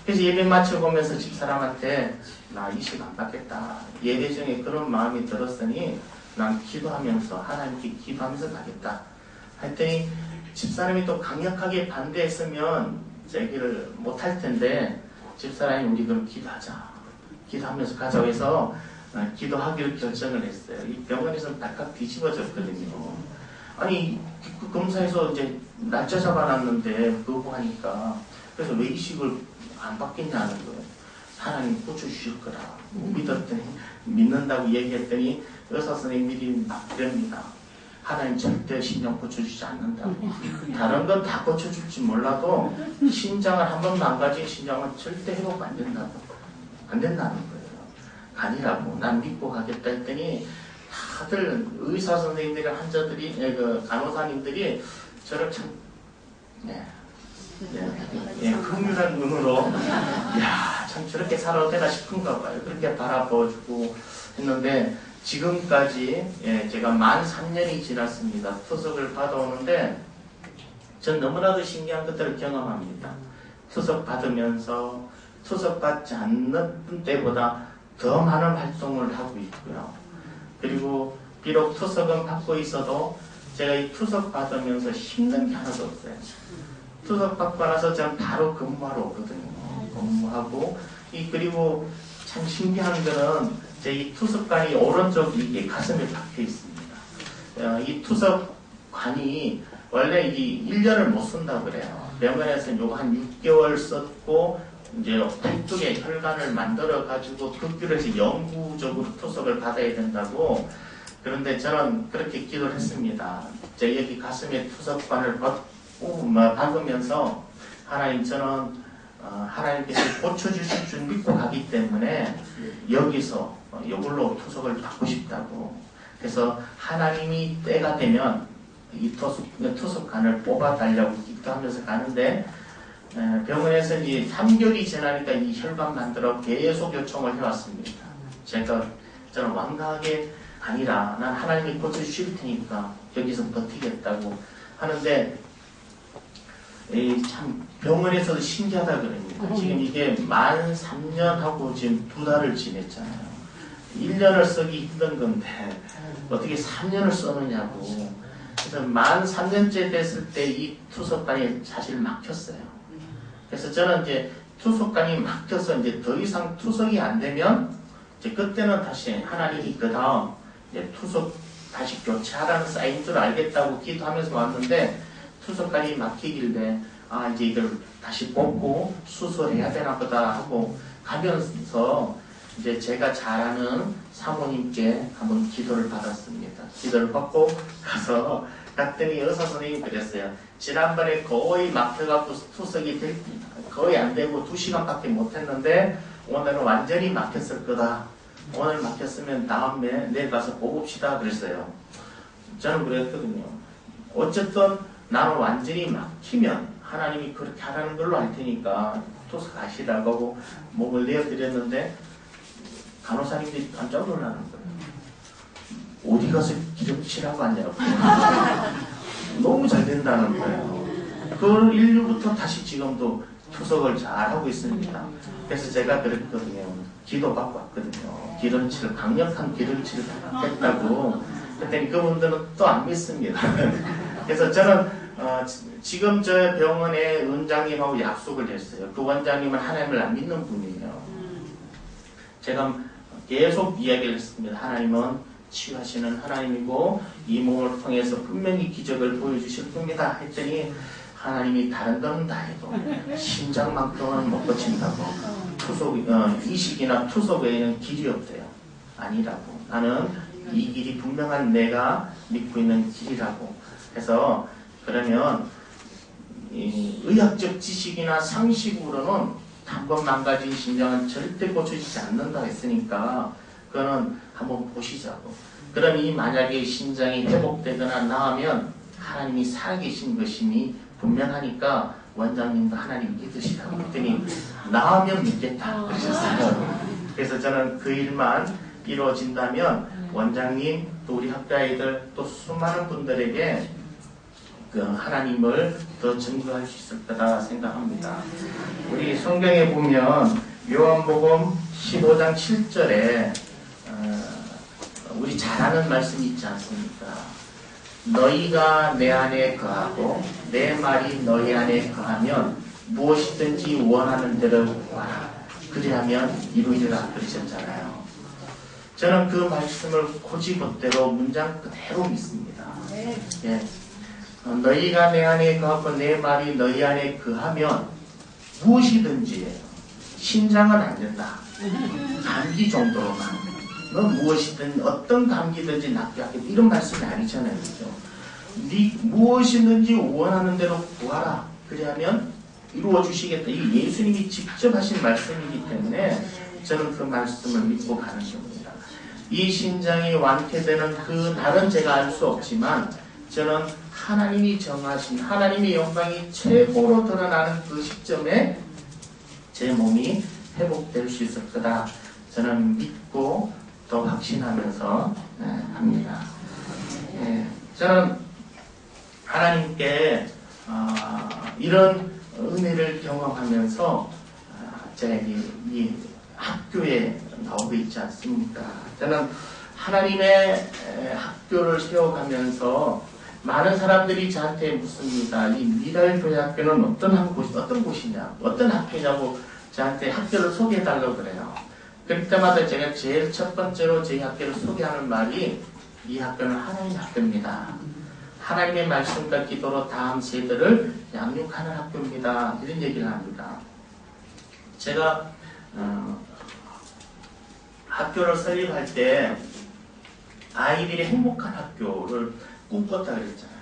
그래서 예배 마쳐보면서 집사람한테 나 이식 안 받겠다. 예배 중에 그런 마음이 들었으니 난 기도하면서 하나님께 기도하면서 가겠다. 했더니 집사람이 또 강력하게 반대했으면 얘기를 못할 텐데 집사람이 우리 그럼 기도하자. 기도하면서 가자고 해서 기도하기로 결정을 했어요. 이 병원에서는 딱딱 뒤집어졌거든요. 아니 그 검사에서 이제 날짜 잡아놨는데 거부하니까 그래서 왜 이식을 안 받겠냐는 거예요. 하나님 고쳐주실 거라 믿었더니 믿는다고 얘기했더니 의사 선생님들이 막 이럽니다. 하나님 절대 신장 고쳐주지 않는다고. 다른 건 다 고쳐줄지 몰라도 신장을 한 번 망가진 신장은 절대 회복 안 된다고. 안 된다는 거예요. 아니라고 난 믿고 가겠다 했더니 다들 의사 선생님들이 환자들이 그 간호사님들이 저를 참 흥분한 눈으로 야, 참 저렇게 살아도 되나 싶은가 봐요. 그렇게 바라봐주고 했는데 지금까지 제가 만 3년이 지났습니다. 투석을 받아오는데 전 너무나도 신기한 것들을 경험합니다. 투석 받으면서 투석 받지 않는 때보다 더 많은 활동을 하고 있고요. 그리고 비록 투석은 받고 있어도 제가 이 투석 받으면서 힘든 게 하나도 없어요. 투석 받고 나서 저는 바로 근무하러 오거든요. 근무하고 그리고 참 신기한 거는 제 이 투석관이 오른쪽 이게 가슴에 박혀 있습니다. 이 투석관이 원래 이 1년을 못 쓴다고 그래요. 병원에서는 요거 한 6개월 썼고 이제 팔뚝에 혈관을 만들어 가지고 극기로 해서 영구적으로 투석을 받아야 된다고. 그런데 저는 그렇게 기도를 했습니다. 제 여기 가슴에 투석관을 박으면서 하나님 저는 하나님께서 고쳐주실 줄 믿고 가기 때문에 여기서 이걸로 투석을 받고 싶다고. 그래서 하나님이 때가 되면 이 투석관을 뽑아달라고 기도하면서 가는데 병원에서 이제 3개월이 지나니까 이 혈관 만들어 계속 요청을 해왔습니다. 저는 완강하게 아니라 난 하나님이 고쳐주실 테니까 여기서 버티겠다고 하는데 참 병원에서도 신기하다 그럽니다. 지금 이게 만 3년하고 지금 2달을 지냈잖아요. 1년을 쓰기 힘든 건데 어떻게 3년을 써느냐고. 그래서 만 3년째 됐을 때 이 투석관이 사실 막혔어요. 그래서 저는 이제 투석관이 막혀서 이제 더 이상 투석이 안 되면 이제 그때는 다시 하나님이 그 다음 투석 다시 교체하라는 사인인 줄 알겠다고 기도하면서 왔는데 투석까지 막히길래 아 이제 이걸 다시 뽑고 수술해야 되나 보다 하고 가면서 이제 제가 잘 아는 사모님께 한번 기도를 받았습니다. 기도를 받고 가서 갔더니 의사 선생님이 그랬어요. 지난번에 거의 막혀갖고 투석이 거의 안 되고 2시간밖에 못했는데 오늘은 완전히 막혔을 거다. 오늘 막혔으면 다음에 내일 가서 뽑읍시다 그랬어요. 저는 그랬거든요. 어쨌든 나는 완전히 막히면 하나님이 그렇게 하라는 걸로 할 테니까 투석 하시라고 하고 목을 내어드렸는데 간호사님들이 깜짝 놀라는 거예요. 어디 가서 기름칠하고 왔냐고. 너무 잘 된다는 거예요. 그 인류부터 다시 지금도 투석을 잘 하고 있습니다. 그래서 제가 그랬거든요. 기도 받고 왔거든요. 기름칠, 강력한 기름칠을 했다고. 그랬더니 그분들은 또 안 믿습니다. 그래서 저는 지금 저 병원의 원장님하고 약속을 했어요. 그 원장님은 하나님을 안 믿는 분이에요. 제가 계속 이야기를 했습니다. 하나님은 치유하시는 하나님이고 이 몸을 통해서 분명히 기적을 보여주실 겁니다. 했더니 하나님이 다른 거는 다 해도 심장만큼은 못 고친다고. 투석, 이식이나 투석 외에는 길이 없대요. 아니라고. 나는 이 길이 분명한 내가 믿고 있는 길이라고. 해서 그러면 의학적 지식이나 상식으로는 한 번 망가진 심장은 절대 고쳐지지 않는다 했으니까 그거는 한번 보시자고. 그럼 이 만약에 심장이 회복되거나 나으면 하나님이 살아계신 것임이 분명하니까 원장님도 하나님 믿으시라고 했더니 나으면 믿겠다 그러셨어요. 그래서 저는 그 일만 이루어진다면 원장님 또 우리 학교 아이들 또 수많은 분들에게 그 하나님을 더 증거할 수 있을 거다 생각합니다. 우리 성경에 보면 요한복음 15장 7절에 우리 잘 아는 말씀이 있지 않습니까? 너희가 내 안에 거하고 내 말이 너희 안에 거하면 무엇이든지 원하는 대로 구하라. 그리하면 이루리라 그러셨잖아요. 저는 그 말씀을 고지것대로 문장 그대로 믿습니다. 예. 너희가 내 안에 거하고 내 말이 너희 안에 거하면 무엇이든지 심장은 안 된다. 감기 정도로만. 너 무엇이든 어떤 감기든지 낫게 하겠다. 이런 말씀이 아니잖아요. 그죠? 네 무엇이든지 원하는 대로 구하라. 그리하면 이루어 주시겠다. 이 예수님이 직접 하신 말씀이기 때문에 저는 그 말씀을 믿고 가는 겁니다. 이 심장이 완쾌되는 그 날은 제가 알 수 없지만 저는 하나님이 정하신 하나님의 영광이 최고로 드러나는 그 시점에 제 몸이 회복될 수 있을 거다. 저는 믿고 또 확신하면서 합니다. 저는 하나님께 이런 은혜를 경험하면서 제가 이 학교에 나오고 있지 않습니까? 저는 하나님의 학교를 세워가면서 많은 사람들이 저한테 묻습니다. 이 미달교회학교는 어떤 곳이냐, 어떤 학교냐고 저한테 학교를 소개해달라고 그래요. 그럴 때마다 제가 제일 첫 번째로 저희 학교를 소개하는 말이 이 학교는 하나님의 학교입니다. 하나님의 말씀과 기도로 다음 세대를 양육하는 학교입니다. 이런 얘기를 합니다. 제가 학교를 설립할 때 아이들이 행복한 학교를 꿈꿨다 그랬잖아요.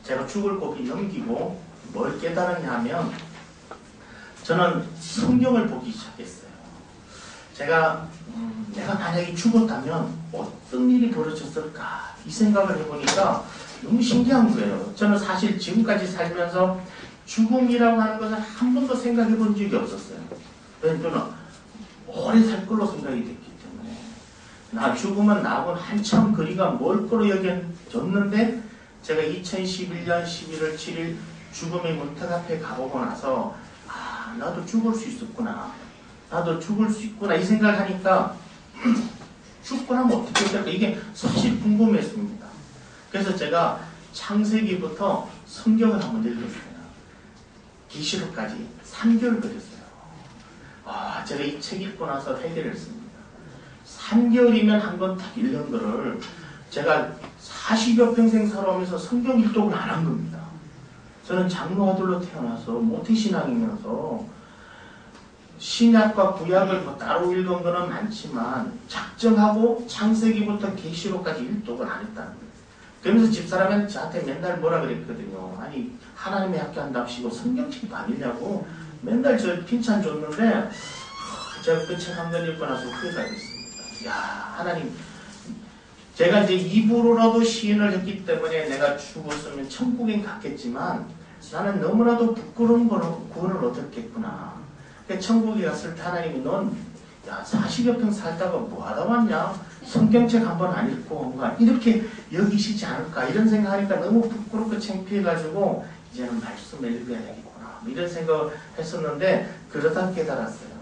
제가 죽을 고비 넘기고 뭘 깨달았냐 하면 저는 성경을 보기 시작했어요. 제가 내가 만약에 죽었다면 어떤 일이 벌어졌을까 이 생각을 해보니까 너무 신기한 거예요. 저는 사실 지금까지 살면서 죽음이라고 하는 것을 한 번도 생각해 본 적이 없었어요. 저는 오래 살 걸로 생각이 됐기 때문에 나 죽으면 나하고는 한참 거리가 멀 거로 여겨졌는데 제가 2011년 11월 7일 죽음의 문턱 앞에 가보고 나서 아 나도 죽을 수 있었구나. 나도 죽을 수 있구나 이 생각을 하니까 죽고 나면 어떻게 될까 이게 사실 궁금했습니다. 그래서 제가 창세기부터 성경을 한번 읽었어요. 계시록까지 3개월 걸렸어요. 제가 이 책 읽고 나서 해결했습니다. 3개월이면 한 번 딱 읽는 거를 제가 40여 평생 살아오면서 성경 일독을 안 한 겁니다. 저는 장로 아들로 태어나서 모태신앙이면서 신약과 구약을 뭐 따로 읽은 거는 많지만 작정하고 창세기부터 계시록까지 일독을 안 했다는 거예요. 그러면서 집사람은 저한테 맨날 뭐라 그랬거든요. 아니 하나님의 학교 한답시고 성경책도 안 읽냐고 맨날 저 핀찬 줬는데 제가 그 책 한 권 읽고 나서 후회가 됐습니다. 야 하나님, 제가 이제 입으로라도 시인을 했기 때문에 내가 죽었으면 천국에 갔겠지만 나는 너무나도 부끄러운 구원을 얻었겠구나. 천국에 갔을 때 하나님이 넌 40여 평 살다가 뭐 하다 왔냐? 성경책 한 번 안 읽고 뭔가 이렇게 여기시지 않을까? 이런 생각하니까 너무 부끄럽고 창피해가지고 이제는 말씀을 읽어야 되겠구나. 이런 생각을 했었는데 그러다 깨달았어요.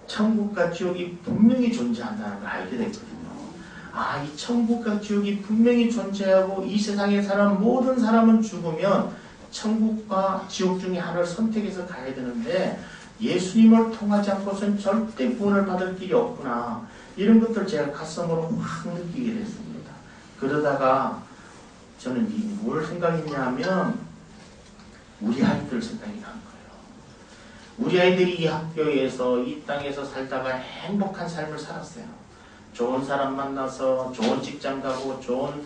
천국과 지옥이 분명히 존재한다는 걸 알게 됐거든요. 아, 이 천국과 지옥이 분명히 존재하고 이 세상에 사는 모든 사람은 죽으면 천국과 지옥 중에 하나를 선택해서 가야 되는데 예수님을 통하지 않고서는 절대 구원을 받을 길이 없구나. 이런 것들 제가 가슴으로 확 느끼게 됐습니다. 그러다가 저는 뭘 생각했냐 하면 우리 아이들 생각이 난 거예요. 우리 아이들이 이 학교에서 이 땅에서 살다가 행복한 삶을 살았어요. 좋은 사람 만나서 좋은 직장 가고 좋은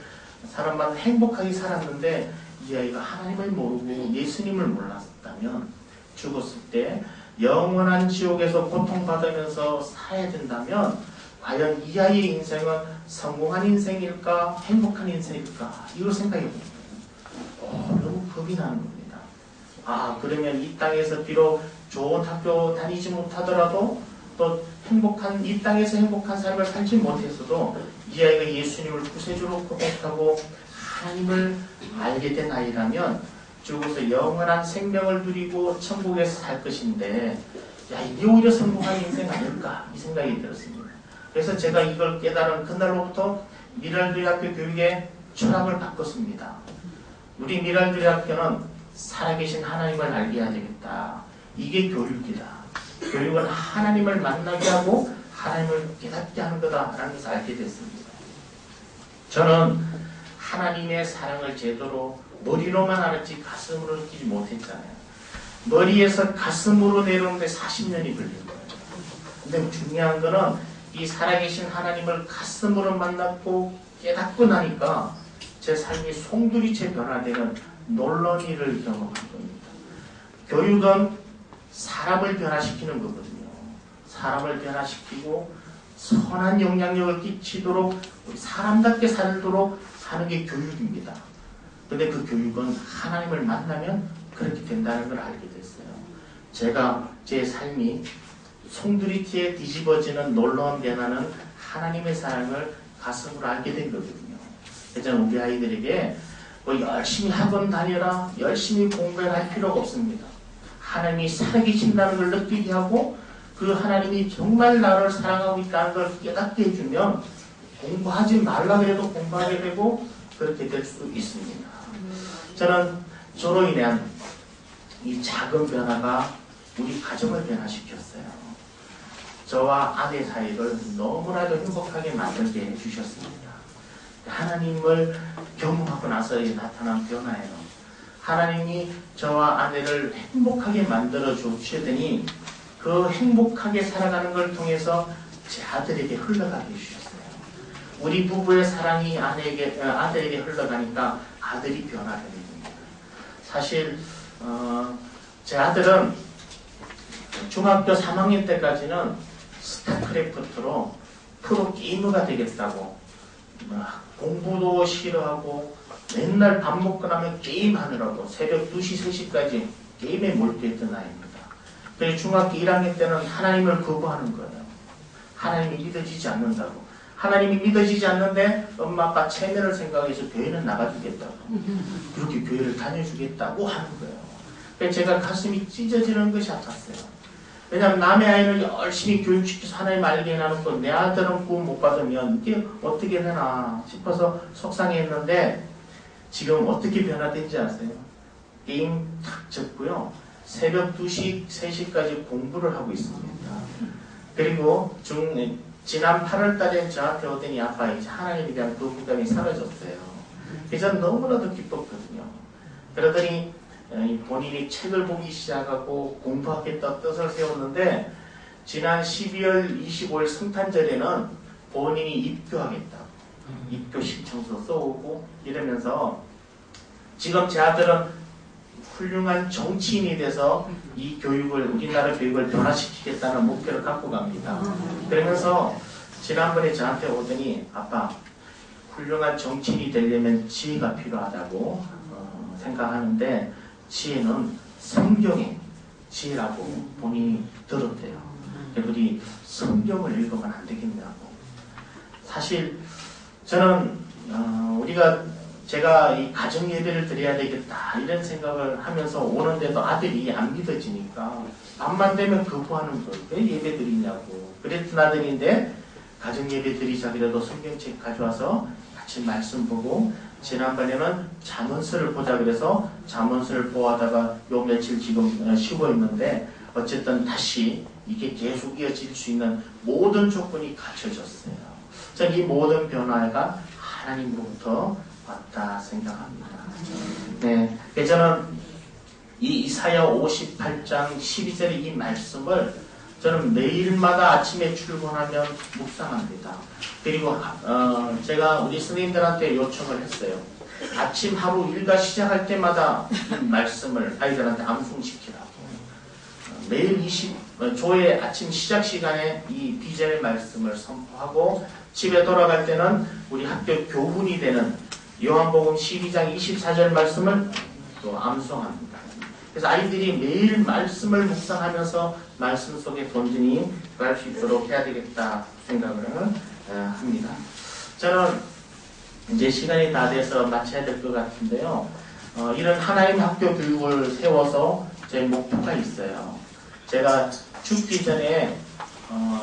사람 만나서 행복하게 살았는데 이 아이가 하나님을 모르고 예수님을 몰랐다면 죽었을 때 영원한 지옥에서 고통받으면서 살아야 된다면 과연 이 아이의 인생은 성공한 인생일까 행복한 인생일까 이걸 생각해 봅니다. 너무 겁이 나는 겁니다. 아, 그러면 이 땅에서 비록 좋은 학교 다니지 못하더라도 또 행복한 이 땅에서 행복한 삶을 살지 못했어도 이 아이가 예수님을 구세주로 고백하고 하나님을 알게 된 아이라면 죽어서 영원한 생명을 누리고 천국에서 살 것인데 야, 이게 오히려 성공한 인생 아닐까 이 생각이 들었습니다. 그래서 제가 이걸 깨달은 그날로부터 미랄교회 교육의 철학을 바꿨습니다. 우리 미랄교회 학교는 살아계신 하나님을 알게 해야 되겠다. 이게 교육이다. 교육은 하나님을 만나게 하고 하나님을 깨닫게 하는 거다라는 것을 알게 됐습니다. 저는 하나님의 사랑을 제대로 머리로만 알았지 가슴으로 느끼지 못했잖아요. 머리에서 가슴으로 내려오는데 40년이 걸린 거예요. 근데 중요한 거는 이 살아계신 하나님을 가슴으로 만났고 깨닫고 나니까 제 삶이 송두리째 변화되는 놀라운 일을 경험한 겁니다. 교육은 사람을 변화시키는 거거든요. 사람을 변화시키고 선한 영향력을 끼치도록 사람답게 살도록 하는 게 교육입니다. 근데 그 교육은 하나님을 만나면 그렇게 된다는 걸 알게 됐어요. 제가 제 삶이 송두리째 뒤집어지는 놀라운 변화는 하나님의 사랑을 가슴으로 알게 된 거거든요. 그래서 우리 아이들에게 뭐 열심히 학원 다녀라, 열심히 공부할 필요가 없습니다. 하나님이 살아계신다는 걸 느끼게 하고 그 하나님이 정말 나를 사랑하고 있다는 걸 깨닫게 해주면 공부하지 말라고 해도 공부하게 되고 그렇게 될 수 있습니다. 저는 저로 인한 이 작은 변화가 우리 가정을 변화시켰어요. 저와 아내 사이를 너무나도 행복하게 만들게 해주셨습니다. 하나님을 경험하고 나서 나타난 변화예요. 하나님이 저와 아내를 행복하게 만들어 주시더니 그 행복하게 살아가는 걸 통해서 제 아들에게 흘러가게 해주셨어요. 우리 부부의 사랑이 아들에게 흘러가니까 아들이 변화되는 겁니다. 사실 제 아들은 중학교 3학년 때까지는 스타크래프트로 프로 게이머가 되겠다고 공부도 싫어하고 맨날 밥 먹고 나면 게임하느라고 새벽 2시, 3시까지 게임에 몰두했던 아이입니다. 그래서 중학교 1학년 때는 하나님을 거부하는 거예요. 하나님이 믿어지지 않는다고. 하나님이 믿어지지 않는데 엄마 아빠 체면을 생각해서 교회는 나가주겠다고. 그렇게 교회를 다녀주겠다고 하는 거예요. 그래서 제가 가슴이 찢어지는 것이 아팠어요. 왜냐하면 남의 아이를 열심히 교육시켜서 하나님 알게 해놓고 내 아들은 구원 못 받으면 이게 어떻게 되나 싶어서 속상했는데 지금 어떻게 변화된지 아세요? 게임 탁 접고요. 새벽 2시, 3시까지 공부를 하고 있습니다. 그리고 지난 8월 달에 저한테 오더니 아빠 이제 하나님에 대한 거부감이 사라졌어요. 그래서 저는 너무나도 기뻤거든요. 그러더니 본인이 책을 보기 시작하고 공부하겠다 뜻을 세웠는데 지난 12월 25일 성탄절에는 본인이 입교하겠다고 입교 신청서 써오고 이러면서 지금 제 아들은 훌륭한 정치인이 돼서 이 교육을 우리나라 교육을 변화시키겠다는 목표를 갖고 갑니다. 그러면서 지난번에 저한테 오더니 아빠 훌륭한 정치인이 되려면 지혜가 필요하다고 생각하는데 지혜는 성경의 지혜라고 본인이 들었대요. 우리 성경을 읽으면 안 되겠냐고. 사실 저는 제가 이 가정 예배를 드려야 되겠다 이런 생각을 하면서 오는데도 아들이 안 믿어지니까 밤만 되면 거부하는 걸 왜 예배 드리냐고. 그랬던 아들인데 가정 예배 드리자 그래도 성경책 가져와서 같이 말씀 보고 지난번에는 잠언서를 보자 그래서 잠언서를 보다가 요 며칠 지금 쉬고 있는데 어쨌든 다시 이게 계속 이어질 수 있는 모든 조건이 갖춰졌어요. 전 이 모든 변화가 하나님으로부터 왔다 생각합니다. 네, 저는 이 이사야 58장 12절의 이 말씀을 저는 매일마다 아침에 출근하면 묵상합니다. 그리고 제가 우리 선생님들한테 요청을 했어요. 아침 하루 일과 시작할 때마다 이 말씀을 아이들한테 암송시키라고. 매일 조의 아침 시작 시간에 이 비전의 말씀을 선포하고 집에 돌아갈 때는 우리 학교 교훈이 되는 요한복음 12장 24절 말씀을 또 암송합니다. 그래서 아이들이 매일 말씀을 묵상하면서 말씀 속에 돈전히 갈 수 있도록 해야 되겠다 생각을 합니다. 저는 이제 시간이 다 돼서 마쳐야 될 것 같은데요. 이런 하나님 학교 교육을 세워서 제 목표가 있어요. 제가 죽기 전에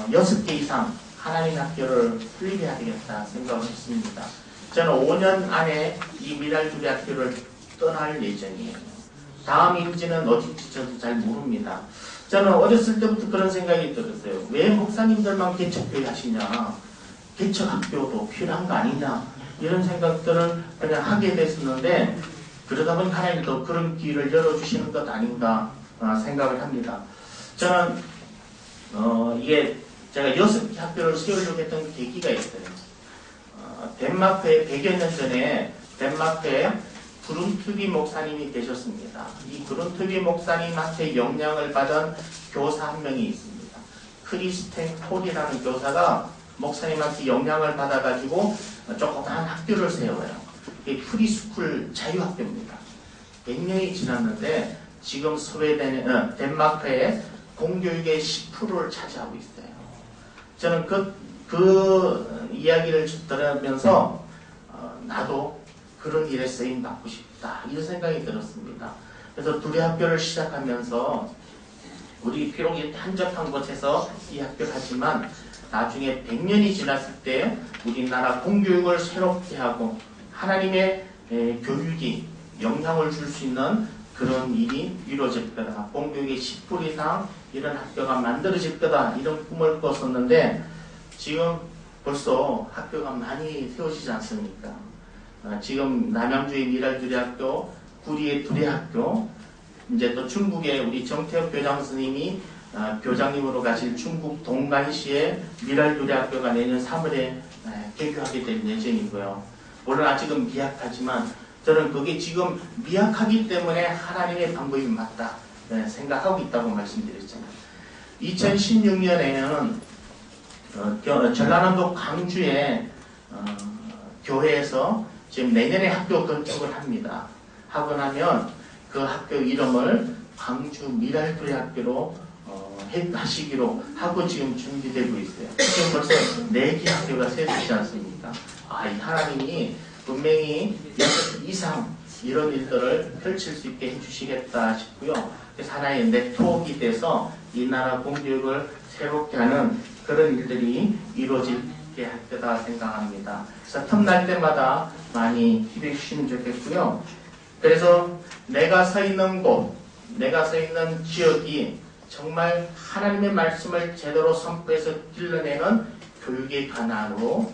6개 이상 하나님 학교를 설립해야 되겠다 생각을 했습니다. 저는 5년 안에 이 미랄주리 학교를 떠날 예정이에요. 다음 임지는 어딘지 저도 잘 모릅니다. 저는 어렸을 때부터 그런 생각이 들었어요. 왜 목사님들만 개척교회 하시냐? 개척학교도 필요한 거 아니냐? 이런 생각들을 그냥 하게 됐었는데 그러다 보니 하나님이 또 그런 길을 열어주시는 것 아닌가 생각을 합니다. 저는 이게 제가 6개 학교를 세우려고 했던 계기가 있어요. 덴마크에 100여 년 전에 덴마크에 그룬트비 목사님이 계셨습니다. 이 그룬트비 목사님한테 영향을 받은 교사 한 명이 있습니다. 크리스텐 콜이라는 교사가 목사님한테 영향을 받아가지고 조그만 학교를 세워요. 이게 프리스쿨 자유학교입니다. 100년이 지났는데 지금 덴마크에 공교육의 10%를 차지하고 있어요. 저는 그 이야기를 들으면서 나도 그런 일에 쓰임 받고 싶다 이런 생각이 들었습니다. 그래서 둘이 학교를 시작하면서 우리 비록 한적한 곳에서 이 학교를 하지만 나중에 100년이 지났을 때 우리나라 공교육을 새롭게 하고 하나님의 교육이 영향을 줄 수 있는 그런 일이 이루어질 거다. 공교육의 10% 이상 이런 학교가 만들어질 거다. 이런 꿈을 꿨었는데 지금 벌써 학교가 많이 세워지지 않습니까? 지금 남양주의 미랄주리 학교, 구리의 두레학교, 이제 또 중국의 우리 정태혁 교장 스님이 교장님으로 가실 중국 동간시의 미랄두레 학교가 내년 3월에 개교하게 될 예정이고요. 물론 아직은 미약하지만 저는 그게 지금 미약하기 때문에 하나님의 방법이 맞다 생각하고 있다고 말씀드렸잖아요. 2016년에는 전라남도 광주의 교회에서 지금 내년에 학교 건축을 합니다. 하고 나면 그 학교 이름을 광주 미랄두레 학교로 하시기로 하고 지금 준비되고 있어요. 지금 벌써 4개 학교가 세워지지 않습니까? 이 하나님이 분명히 6 이상 이런 일들을 펼칠 수 있게 해주시겠다 싶고요. 그래서 하나의 네트워크가 돼서 이 나라 공교육을 새롭게 하는 그런 일들이 이루어지게 할 거다 생각합니다. 그래서 틈날 때마다 많이 기도해 주시면 좋겠고요. 그래서 내가 서 있는 곳, 내가 서 있는 지역이 정말 하나님의 말씀을 제대로 선포해서 길러내는 교육의 관화로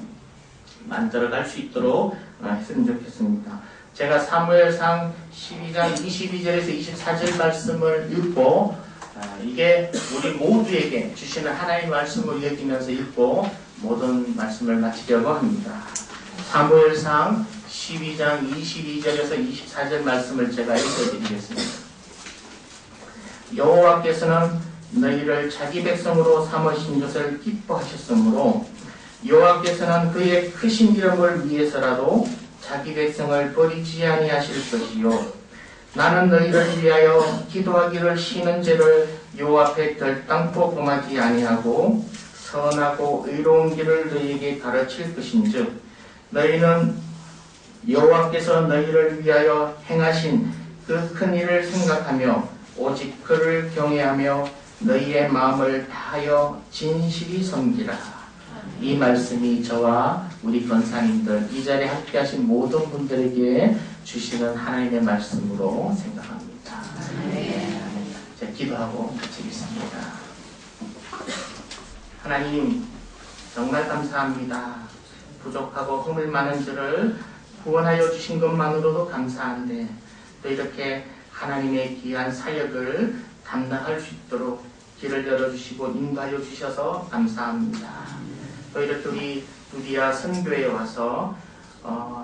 만들어갈 수 있도록 했으면 좋겠습니다. 제가 사무엘상 12장 22절에서 24절 말씀을 읽고 이게 우리 모두에게 주시는 하나님의 말씀을 여기면서 읽고 모든 말씀을 마치려고 합니다. 사무엘상 12장 22절에서 24절 말씀을 제가 읽어드리겠습니다. 여호와께서는 너희를 자기 백성으로 삼으신 것을 기뻐하셨으므로 여호와께서는 그의 크신 이름을 위해서라도 자기 백성을 버리지 아니하실 것이요 나는 너희를 위하여 기도하기를 쉬는 죄를 여호와 앞에 결단코 범하지 아니하고 선하고 의로운 길을 너희에게 가르칠 것인즉 너희는 여호와께서 너희를 위하여 행하신 그 큰 일을 생각하며 오직 그를 경외하며 너희의 마음을 다하여 진실이 섬기라. 이 말씀이 저와 우리 권사님들 이 자리에 함께하신 모든 분들에게 주시는 하나님의 말씀으로 생각합니다. 자, 기도하고 마치겠습니다. 하나님 정말 감사합니다. 부족하고 허물 많은 저를 구원하여 주신 것만으로도 감사한데 또 이렇게 하나님의 귀한 사역을 감당할 수 있도록 길을 열어주시고 인도하여 주셔서 감사합니다. 또 이렇게 우리 두디아 선교에 와서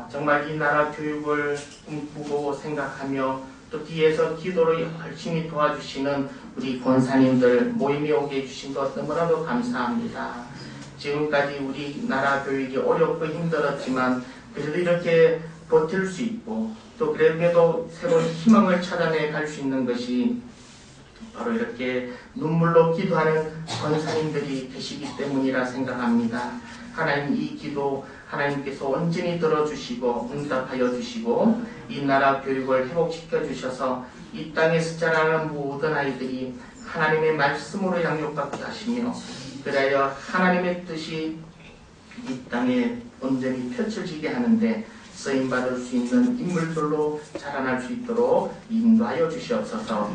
정말 이 나라 교육을 꿈꾸고 생각하며 또 뒤에서 기도를 열심히 도와주시는 우리 권사님들 모임에 오게 해주신 것 너무나도 감사합니다. 지금까지 우리나라 교육이 어렵고 힘들었지만 그래도 이렇게 버틸 수 있고 또 그래도 새로운 희망을 찾아내 갈 수 있는 것이 바로 이렇게 눈물로 기도하는 권사님들이 계시기 때문이라 생각합니다. 하나님 이 기도 하나님께서 온전히 들어주시고 응답하여 주시고 이 나라 교육을 회복시켜 주셔서 이 땅에서 자라는 모든 아이들이 하나님의 말씀으로 양육받게 하시며 그래야 하나님의 뜻이 이 땅에 온전히 펼쳐지게 하는데 쓰임받을 수 있는 인물들로 자라날 수 있도록 인도하여 주시옵소서.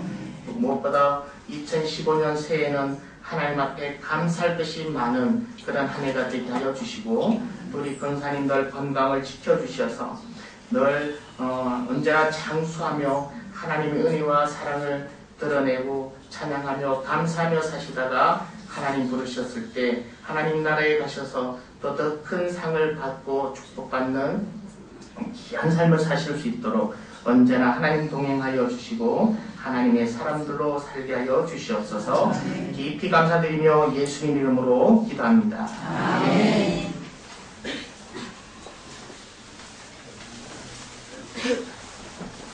무엇보다 2015년 새해는 하나님 앞에 감사할 것이 많은 그런 한 해가 되게 하여 주시고 우리 권사님들 건강을 지켜주셔서 늘 언제나 장수하며 하나님의 은혜와 사랑을 드러내고 찬양하며 감사하며 사시다가 하나님 부르셨을 때 하나님 나라에 가셔서 더 큰 상을 받고 축복받는 귀한 삶을 사실 수 있도록 언제나 하나님 동행하여 주시고 하나님의 사람들로 살게 하여 주시옵소서. 깊이 감사드리며 예수님 이름으로 기도합니다. 아멘.